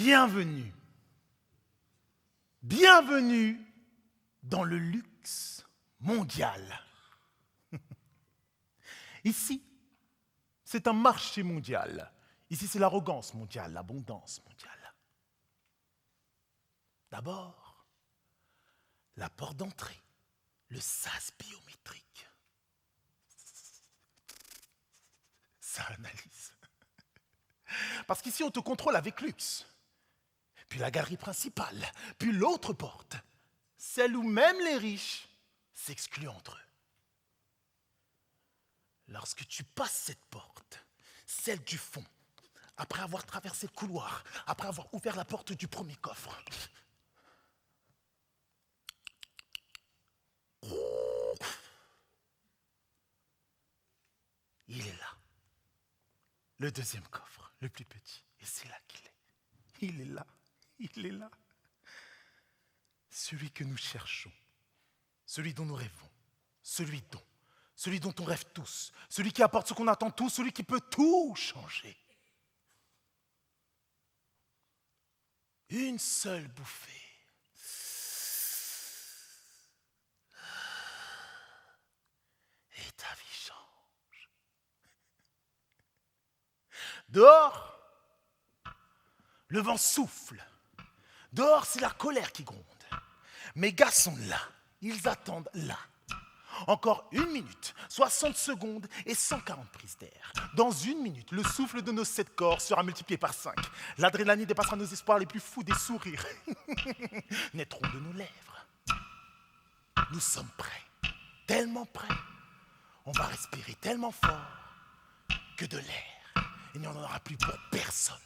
Bienvenue. Bienvenue dans le luxe mondial. Ici, c'est un marché mondial. Ici, c'est l'arrogance mondiale, l'abondance mondiale. D'abord, la porte d'entrée, le sas biométrique. Ça analyse. Parce qu'ici, on te contrôle avec luxe. Puis la galerie principale, puis l'autre porte, celle où même les riches s'excluent entre eux. Lorsque tu passes cette porte, celle du fond, après avoir traversé le couloir, après avoir ouvert la porte du premier coffre, il est là. Le deuxième coffre, le plus petit. Et c'est là qu'il est. Il est là. Il est là. Celui que nous cherchons. Celui dont nous rêvons. Celui dont on rêve tous. Celui qui apporte ce qu'on attend tous. Celui qui peut tout changer. Une seule bouffée. Et ta vie change. Dehors, le vent souffle. Dehors, c'est la colère qui gronde. Mes gars sont là. Ils attendent là. Encore 1 minute, 60 secondes et 140 prises d'air. Dans 1 minute, le souffle de nos 7 corps sera multiplié par 5. L'adrénaline dépassera nos espoirs les plus fous, des sourires naîtront de nos lèvres. Nous sommes prêts, tellement prêts. On va respirer tellement fort que de l'air. Il n'y en aura plus pour personne.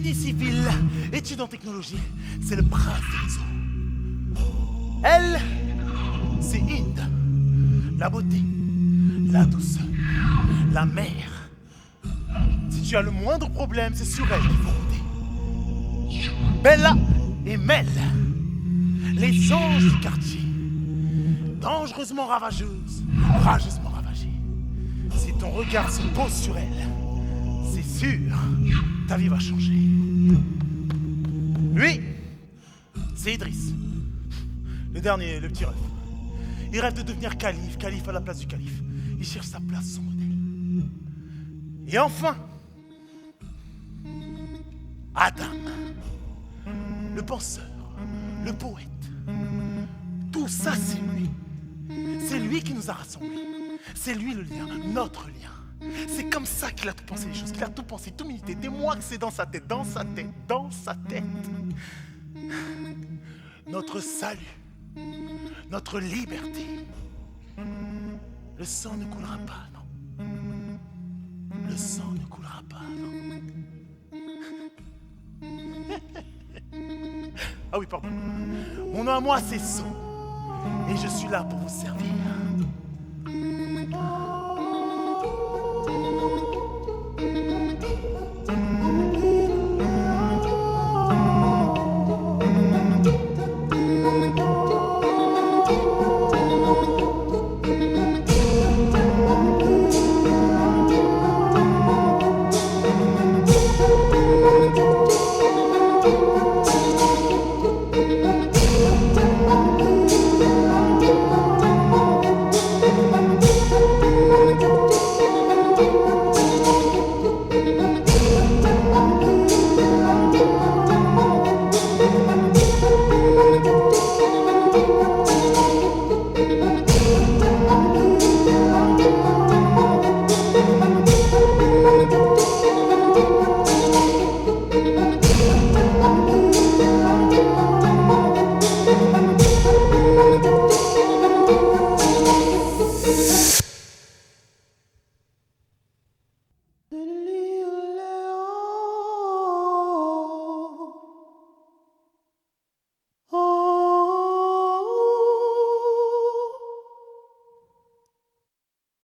génie civil, études en technologie, c'est le prince des réseaux. Elle, c'est Inde, la beauté, la douceur, la mère. Si tu as le moindre problème, c'est sur elle qu'il faut compter. Bella et Mel, les anges du quartier, dangereusement ravageuses, rageusement ravagées. Si ton regard se pose sur elle, c'est sûr, ta vie va changer. Lui, c'est Idriss, le dernier, le petit rêve. Il rêve de devenir calife, calife à la place du calife. Il cherche sa place, son modèle. Et enfin, Adam, le penseur, le poète. Tout ça, c'est lui. C'est lui qui nous a rassemblés. C'est lui le lien, notre lien. C'est comme ça qu'il a tout pensé les choses, qu'il a tout pensé, tout milité. Des mois que c'est dans sa tête, dans sa tête, dans sa tête. Notre salut, notre liberté. Le sang ne coulera pas, non. Le sang ne coulera pas, non. Ah oui, pardon. Mon nom à moi, c'est Son. Et je suis là pour vous servir.